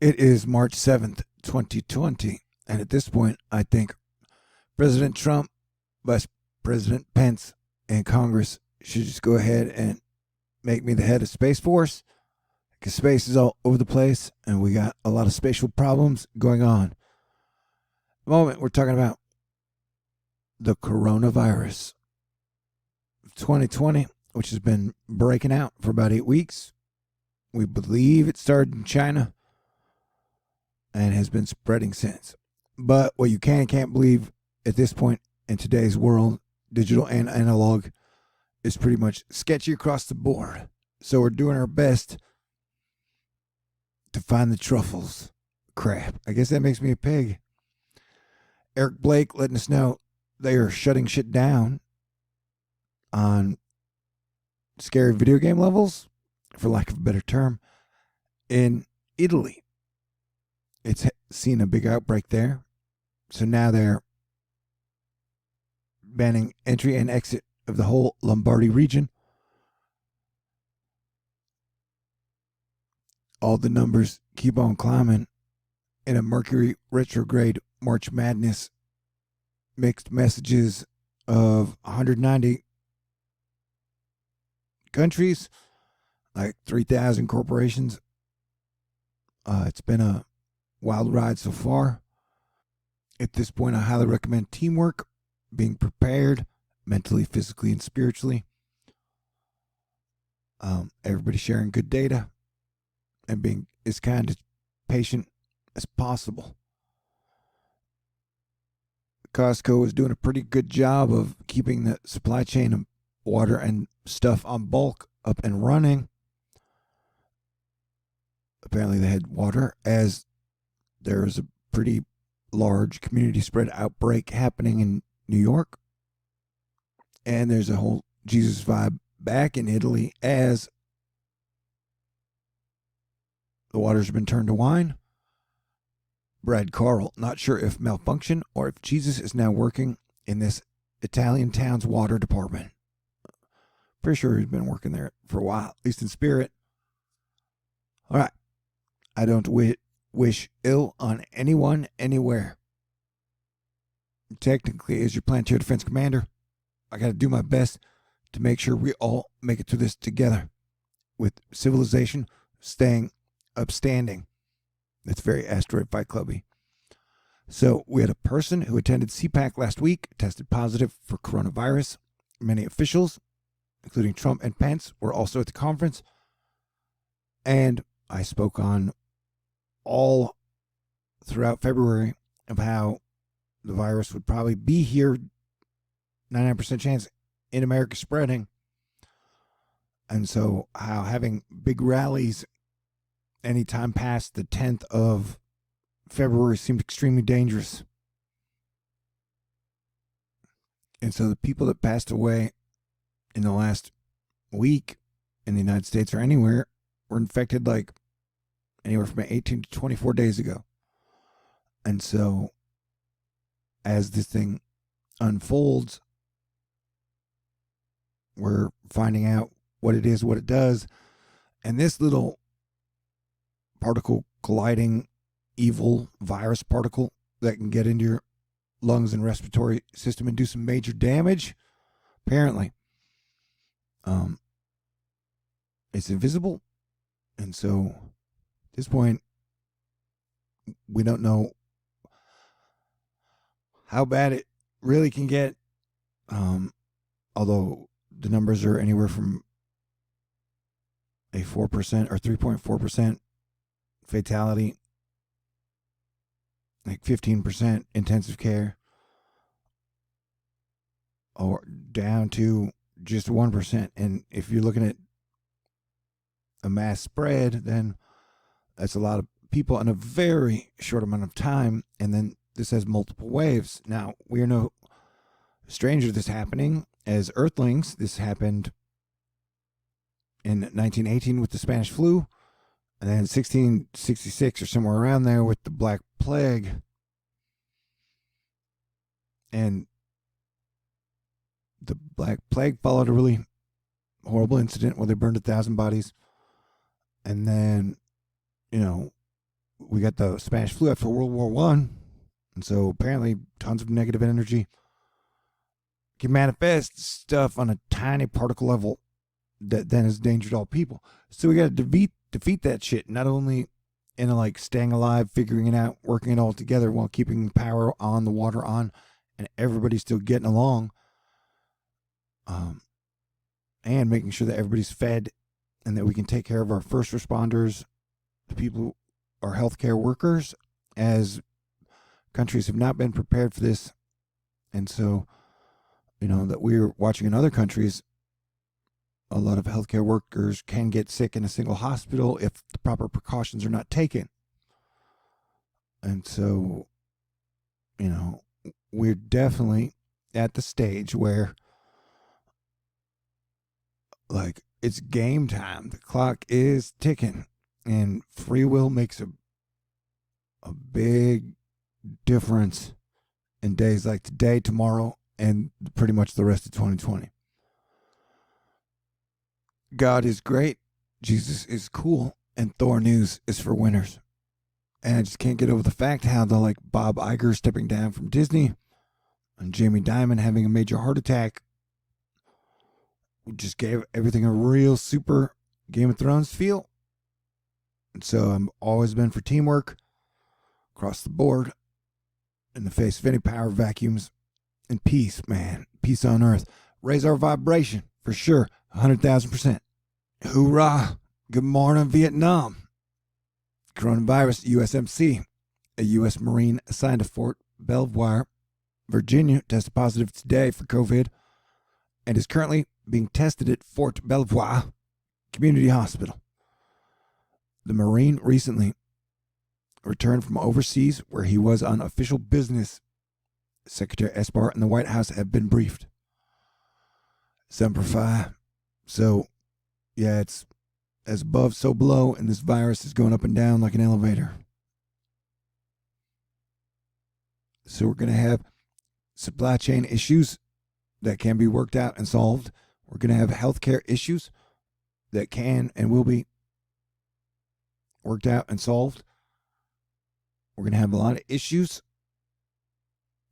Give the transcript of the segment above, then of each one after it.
It is March 7th, 2020, and at this point, I think President Trump, Vice President Pence, and Congress should just go ahead and make me the head of Space Force, because space is all over the place, and we got a lot of spatial problems going on. At the moment, we're talking about the coronavirus 2020, which has been breaking out for about 8 weeks. We believe it started in China and has been spreading since. But what you can and can't believe at this point in today's world, digital and analog, is pretty much sketchy across the board. So we're doing our best to find the truffles. Crap. I guess that makes me a pig. Eric Blake letting us know they are shutting shit down on scary video game levels, for lack of a better term, in Italy. It's seen a big outbreak there. So now they're banning entry and exit of the whole Lombardy region. All the numbers keep on climbing in a Mercury retrograde March Madness. Mixed messages of 190 countries, like 3,000 corporations. It's been a wild ride so far. At this point, I highly recommend teamwork, being prepared mentally, physically, and spiritually. Everybody sharing good data and being as kind as patient as possible. Costco is doing a pretty good job of keeping the supply chain of water and stuff on bulk up and running. Apparently they had water, as there is a pretty large community spread outbreak happening in New York. And there's a whole Jesus vibe back in Italy, as the water's been turned to wine. Brad Carl, not sure if malfunction or if Jesus is now working in this Italian town's water department. Pretty sure he's been working there for a while, at least in spirit. All right. I don't wish ill on anyone, anywhere. Technically, as your planetary defense commander, I got to do my best to make sure we all make it through this together, with civilization staying upstanding. That's very Asteroid Fight Clubby. So we had a person who attended CPAC last week, tested positive for coronavirus. Many officials, including Trump and Pence, were also at the conference. And I spoke on all throughout February of how the virus would probably be here, 99% chance in America spreading. And so how having big rallies anytime past the 10th of February seemed extremely dangerous. And so the people that passed away in the last week in the United States or anywhere were infected like anywhere from 18 to 24 days ago. And so as this thing unfolds, we're finding out what it is, what it does. And this little particle colliding evil virus particle that can get into your lungs and respiratory system and do some major damage, apparently it's invisible. And so at this point, we don't know how bad it really can get, although the numbers are anywhere from a 4% or 3.4% fatality, like 15% intensive care, or down to just 1%. And if you're looking at a mass spread, then that's a lot of people in a very short amount of time. And then this has multiple waves. Now, we are no stranger to this happening. As Earthlings, this happened in 1918 with the Spanish flu, and then 1666 or somewhere around there with the Black Plague. And the Black Plague followed a really horrible incident where they burned 1,000 bodies. And then, we got the Spanish flu after World War One, and so apparently tons of negative energy can manifest stuff on a tiny particle level that then is a danger to all people. So we got to defeat that shit, not only in a, like, staying alive, figuring it out, working it all together while keeping the power on, the water on, and everybody still getting along, and making sure that everybody's fed and that we can take care of our first responders, the people, our healthcare workers, as countries have not been prepared for this. And so, that we're watching in other countries, a lot of healthcare workers can get sick in a single hospital if the proper precautions are not taken. And so, we're definitely at the stage where, like, it's game time. The clock is ticking, and free will makes a big difference in days like today, tomorrow, and pretty much the rest of 2020. God is great, Jesus is cool, and Thor News is for winners. And I just can't get over the fact how the, like, Bob Iger stepping down from Disney and Jamie Dimon having a major heart attack just gave everything a real super Game of Thrones feel. And so I've always been for teamwork across the board in the face of any power vacuums, and peace, man. Peace on earth. Raise our vibration, for sure. 100,000%. Hoorah. Good morning, Vietnam. Coronavirus USMC, a U.S. Marine assigned to Fort Belvoir, Virginia, tested positive today for COVID and is currently being tested at Fort Belvoir Community Hospital. The Marine recently returned from overseas where he was on official business. Secretary Esper and the White House have been briefed. Semper Fi. So, yeah, it's as above, so below, and this virus is going up and down like an elevator. So we're going to have supply chain issues that can be worked out and solved. We're going to have healthcare issues that can and will be worked out and solved. We're going to have a lot of issues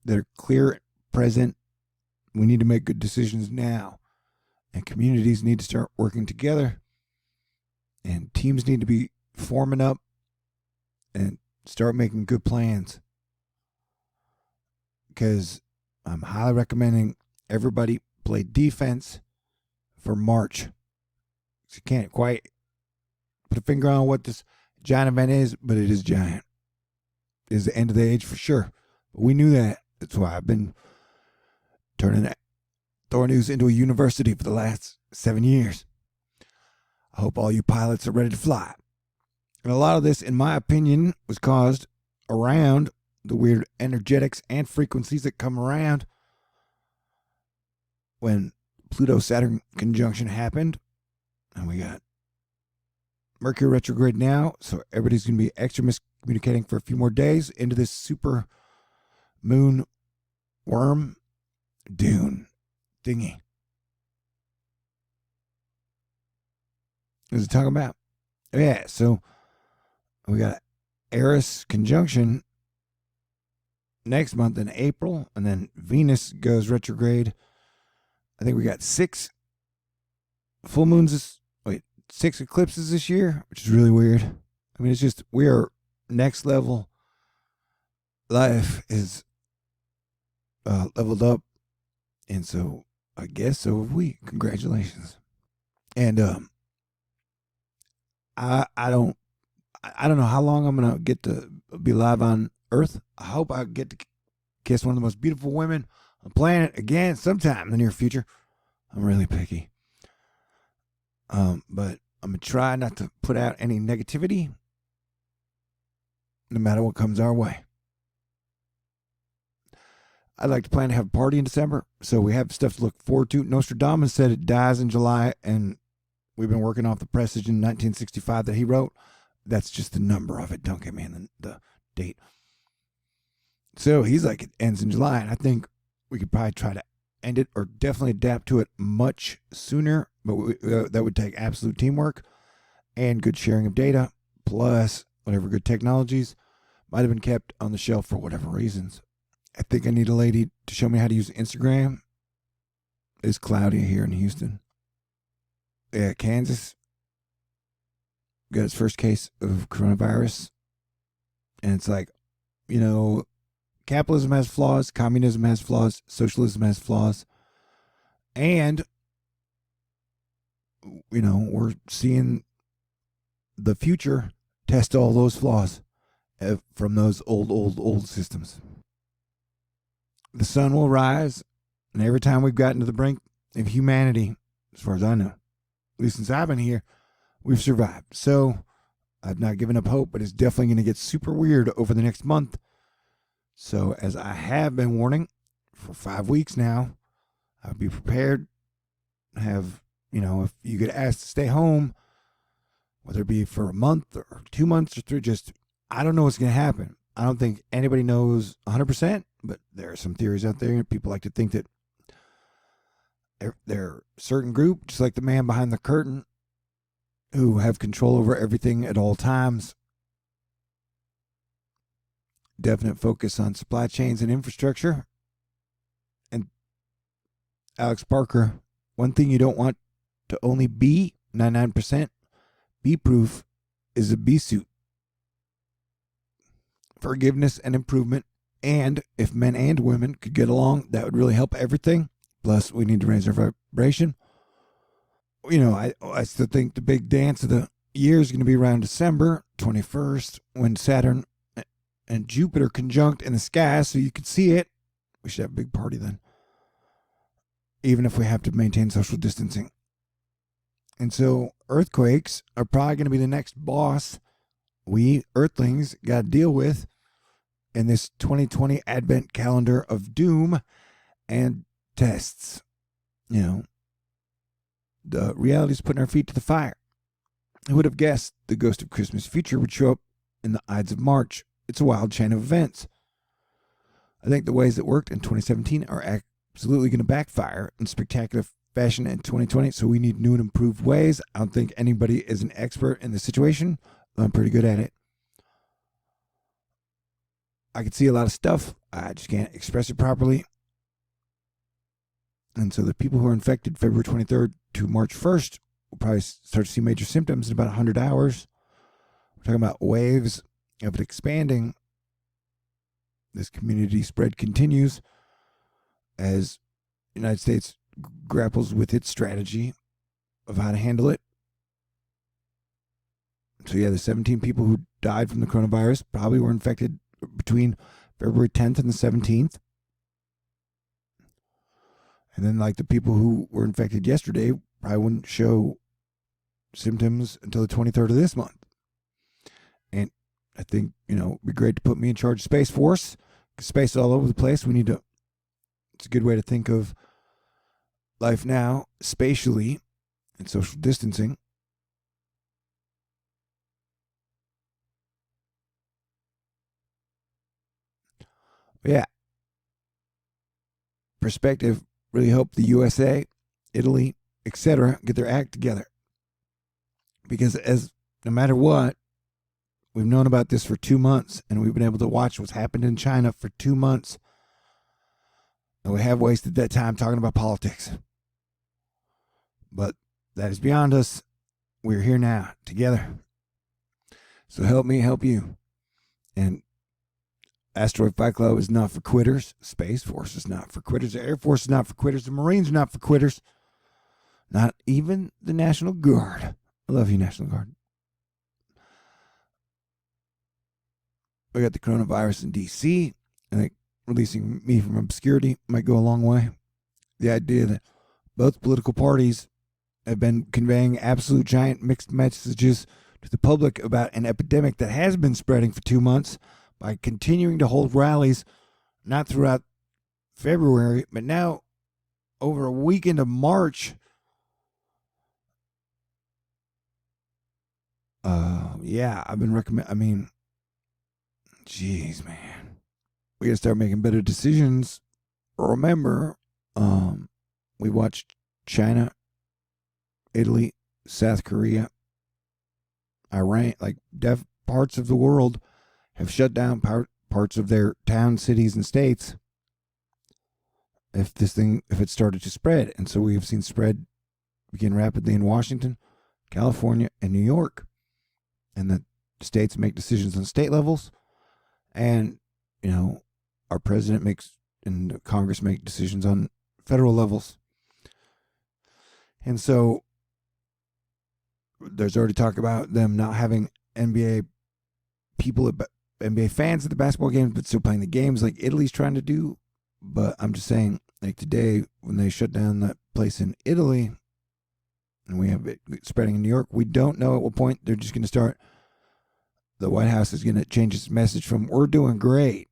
that are clear, present. We need to make good decisions now. And communities need to start working together. And teams need to be forming up and start making good plans. Because I'm highly recommending everybody play defense for March. You can't quite put a finger on what this giant event is, but it is giant. It is the end of the age for sure. But we knew that. That's why I've been turning Thor News into a university for the last 7 years. I hope all you pilots are ready to fly. And a lot of this, in my opinion, was caused around the weird energetics and frequencies that come around when Pluto-Saturn conjunction happened. And we got Mercury retrograde now, so everybody's going to be extra miscommunicating for a few more days into this super moon worm dune thingy. What is it talking about? Yeah, so we got Eris conjunction next month in April, and then Venus goes retrograde. I think we got 6 full moons, 6 eclipses this year, which is really weird. I mean, it's just, we are next level. Life is leveled up, and so I guess so have we. Congratulations. And I don't know how long I'm gonna get to be live on Earth. I hope I get to kiss one of the most beautiful women on the planet again sometime in the near future. I'm really picky. But I'm gonna try not to put out any negativity, no matter what comes our way. I'd like to plan to have a party in December, so we have stuff to look forward to. Nostradamus said it dies in July, and we've been working off the presage in 1965 that he wrote. That's just the number of it. Don't give me the date. So he's like, it ends in July, and I think we could probably try to end it or definitely adapt to it much sooner, but that would take absolute teamwork and good sharing of data, plus whatever good technologies might have been kept on the shelf for whatever reasons. I think I need a lady to show me how to use Instagram. It's cloudy here in Houston. Yeah, Kansas got its first case of coronavirus. And it's like, capitalism has flaws, communism has flaws, socialism has flaws. And, we're seeing the future test all those flaws from those old systems. The sun will rise, and every time we've gotten to the brink of humanity, as far as I know, at least since I've been here, we've survived. So I've not given up hope, but it's definitely going to get super weird over the next month. So as I have been warning for 5 weeks now, I would be prepared. Have, if you get asked to stay home, whether it be for a month or 2 months or 3, I don't know what's going to happen. I don't think anybody knows 100%, but there are some theories out there. People like to think that there are a certain group, just like the man behind the curtain, who have control over everything at all times. Definite focus on supply chains and infrastructure. And Alex Parker, one thing you don't want to only be 99% be-proof is a B-suit. Forgiveness and improvement. And if men and women could get along, that would really help everything. Plus, we need to raise our vibration. I still think the big dance of the year is going to be around December 21st when Saturn and Jupiter conjunct in the sky so you can see it. We should have a big party then, even if we have to maintain social distancing. And so earthquakes are probably going to be the next boss we Earthlings got to deal with in this 2020 advent calendar of doom and tests. The reality is putting our feet to the fire. Who would have guessed the ghost of Christmas future would show up in the Ides of March? It's a wild chain of events. I think the ways that worked in 2017 are absolutely going to backfire in spectacular fashion in 2020, so we need new and improved ways. I don't think anybody is an expert in the situation. I'm pretty good at it. I can see a lot of stuff. I just can't express it properly. And so the people who are infected February 23rd to March 1st will probably start to see major symptoms in about 100 hours. We're talking about waves of it expanding. This community spread continues as the United States grapples with its strategy of how to handle it. So the 17 people who died from the coronavirus probably were infected between February 10th and the 17th. And then the people who were infected yesterday probably wouldn't show symptoms until the 23rd of this month. And I think, it'd be great to put me in charge of Space Force. Space is all over the place. It's a good way to think of life now, spatially, and social distancing. But yeah. Perspective really hope the USA, Italy, etc. get their act together. Because no matter what, we've known about this for 2 months, and we've been able to watch what's happened in China for 2 months. And we have wasted that time talking about politics. But that is beyond us. We're here now, together. So help me help you. And Asteroid Fight Club is not for quitters. Space Force is not for quitters. The Air Force is not for quitters. The Marines are not for quitters. Not even the National Guard. I love you, National Guard. We got the coronavirus in D.C. I think releasing me from obscurity might go a long way. The idea that both political parties have been conveying absolute giant mixed messages to the public about an epidemic that has been spreading for 2 months by continuing to hold rallies, not throughout February, but now over a week into March. I've been recommending, jeez, man. We got to start making better decisions. Remember, we watched China, Italy, South Korea, Iran, parts of the world have shut down parts of their towns, cities, and states if it started to spread. And so we have seen spread begin rapidly in Washington, California, and New York. And the states make decisions on state levels, and our president makes and Congress make decisions on federal levels. And so there's already talk about them not having NBA fans at the basketball games, but still playing the games like Italy's trying to do. But I'm just saying, like today, when they shut down that place in Italy, and we have it spreading in New York, we don't know at what point they're just going to start. The White House is going to change its message from "we're doing great"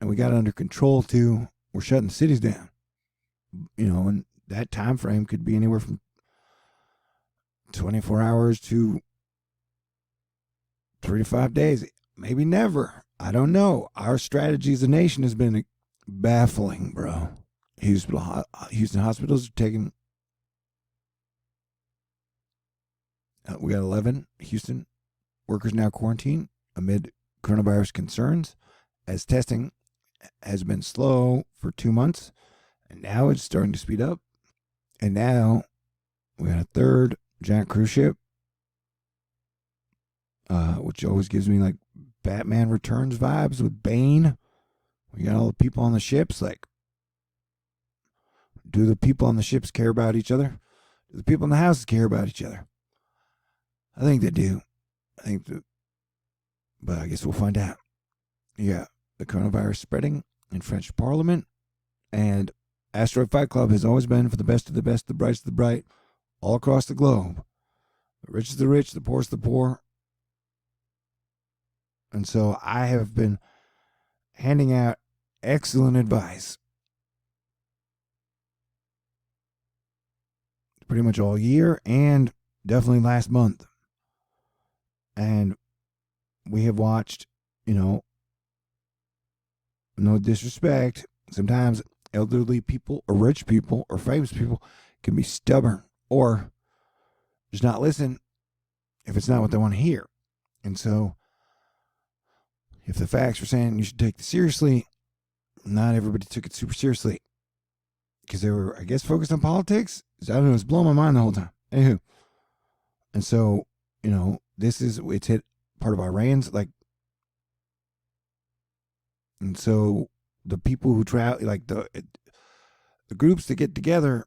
and we got it under control to "we're shutting cities down." And that time frame could be anywhere from 24 hours to 3 to 5 days, maybe never. I don't know. Our strategy as a nation has been baffling, bro. Houston hospitals are taking. We got 11 Houston workers now quarantined amid coronavirus concerns, as testing has been slow for 2 months, and now it's starting to speed up. And now we got a third giant cruise ship, which always gives me like Batman Returns vibes with Bane. We got all the people on the ships. Like, do the people on the ships care about each other? Do the people in the houses care about each other? I think they do. But I guess we'll find out. Yeah, the coronavirus spreading in French Parliament, and Asteroid Fight Club has always been for the best of the best, the brightest of the bright, all across the globe. The rich is the rich, the poor is the poor. And so I have been handing out excellent advice pretty much all year and definitely last month. And we have watched, no disrespect, sometimes elderly people or rich people or famous people can be stubborn or just not listen if it's not what they want to hear. And so if the facts were saying you should take this seriously, not everybody took it super seriously because they were, I guess, focused on politics. I don't know, it's blowing my mind the whole time. Anywho. And so, it's hit part of Iran's, and so the people who travel, like the groups that get together,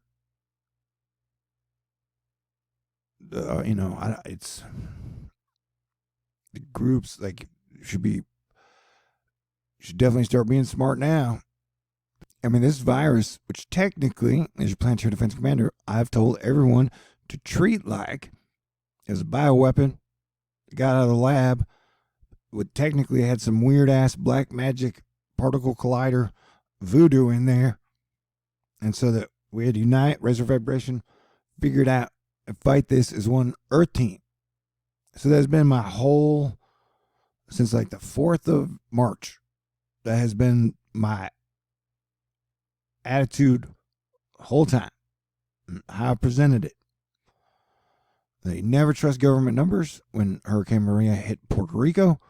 it's the groups should definitely start being smart now. I mean, this virus, which technically, as your planetary defense commander, I've told everyone to treat like as a bioweapon. It got out of the lab. Technically had some weird ass black magic particle collider voodoo in there. And so that we had to unite, raise our vibration, figure it out, and fight this as one Earth team. So that's been my whole, since the 4th of March, that has been my attitude the whole time, how I presented it. They never trust government numbers. When Hurricane Maria hit Puerto Rico,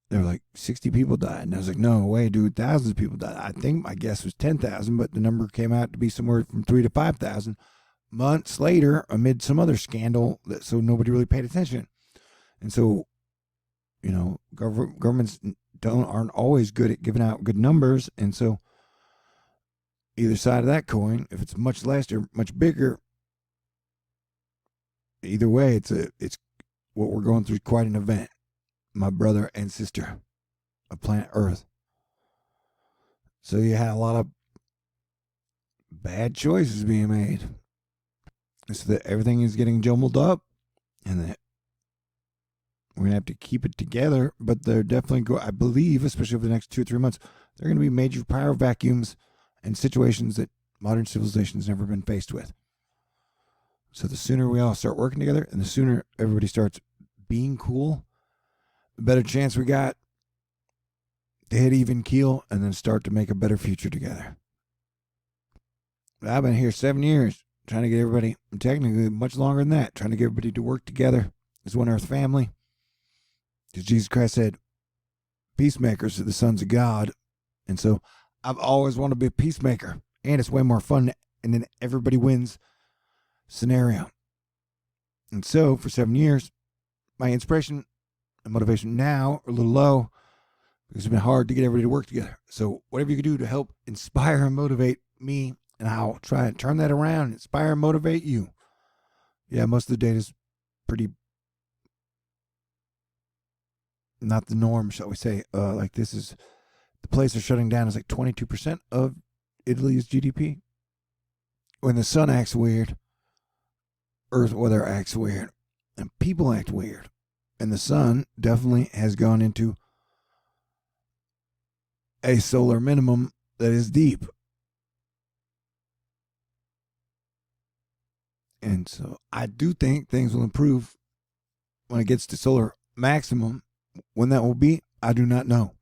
they were like 60 people died. And I was like, no way, dude, thousands of people died. I think my guess was 10,000, but the number came out to be somewhere from 3,000 to 5,000 months later amid some other scandal so nobody really paid attention. And so, governments aren't always good at giving out good numbers. And so either side of that coin, if it's much less or much bigger, either way, it's what we're going through, quite an event. My brother and sister of planet Earth. So you had a lot of bad choices being made. So that everything is getting jumbled up, and that we're going to have to keep it together. But they're definitely I believe, especially over the next 2 or 3 months, there are going to be major power vacuums and situations that modern civilization has never been faced with. So the sooner we all start working together and the sooner everybody starts being cool, the better chance we got to hit even keel and then start to make a better future together. But I've been here 7 years trying to get everybody, technically much longer than that, trying to get everybody to work together This one earth family. Because Jesus Christ said, peacemakers are the sons of God. And so I've always wanted to be a peacemaker. And it's way more fun. And then everybody wins scenario. And so for 7 years, my inspiration and motivation now are a little low because it's been hard to get everybody to work together. So whatever you can do to help inspire and motivate me, and I'll try and turn that around and inspire and motivate you. Yeah, most of the data is pretty not the norm, shall we say. Like this is, the place they're shutting down is like 22% of Italy's GDP. When the sun acts weird, Earth weather acts weird, and people act weird. And the sun definitely has gone into a solar minimum that is deep. And so I do think things will improve when it gets to solar maximum. When that will be, I do not know.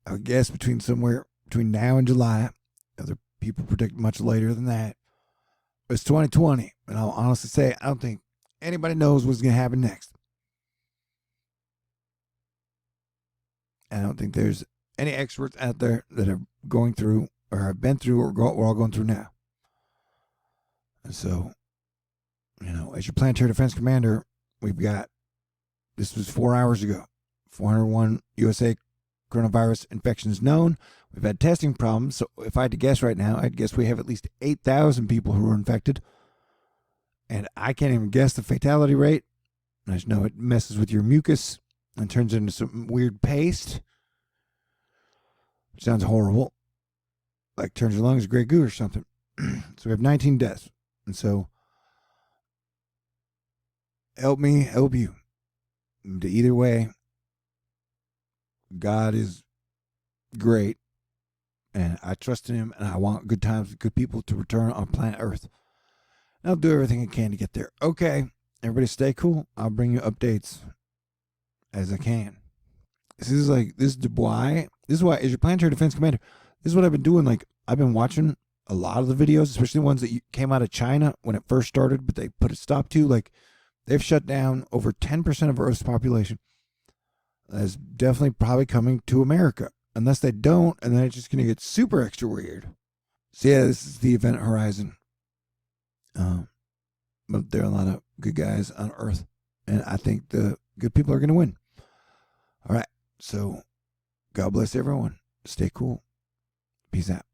I would guess somewhere between now and July. Other people predict much later than that. It's 2020, and I'll honestly say I don't think anybody knows what's going to happen next. I don't think there's any experts out there that are going through or have been through or we're all going through now. And so, as your planetary defense commander, this was 4 hours ago, 401 USA coronavirus infections known. We've had testing problems. So if I had to guess right now, I'd guess we have at least 8,000 people who are infected. And I can't even guess the fatality rate. I just know it messes with your mucus and turns it into some weird paste. Which sounds horrible. Like turns your lungs gray goo or something. So we have 19 deaths. And so help me help you. Either way, God is great, and I trust in him, and I want good times with good people to return on planet Earth. And I'll do everything I can to get there. Okay, everybody stay cool. I'll bring you updates as I can. This is why, as your planetary defense commander, this is what I've been doing. Like, I've been watching a lot of the videos, especially the ones that came out of China when it first started, but they put a stop to. Like, they've shut down over 10% of Earth's population. That's definitely probably coming to America. Unless they don't, and then it's just going to get super extra weird. So yeah, this is the Event Horizon. But there are a lot of good guys on Earth. And I think the good people are going to win. All right. So God bless everyone. Stay cool. Peace out.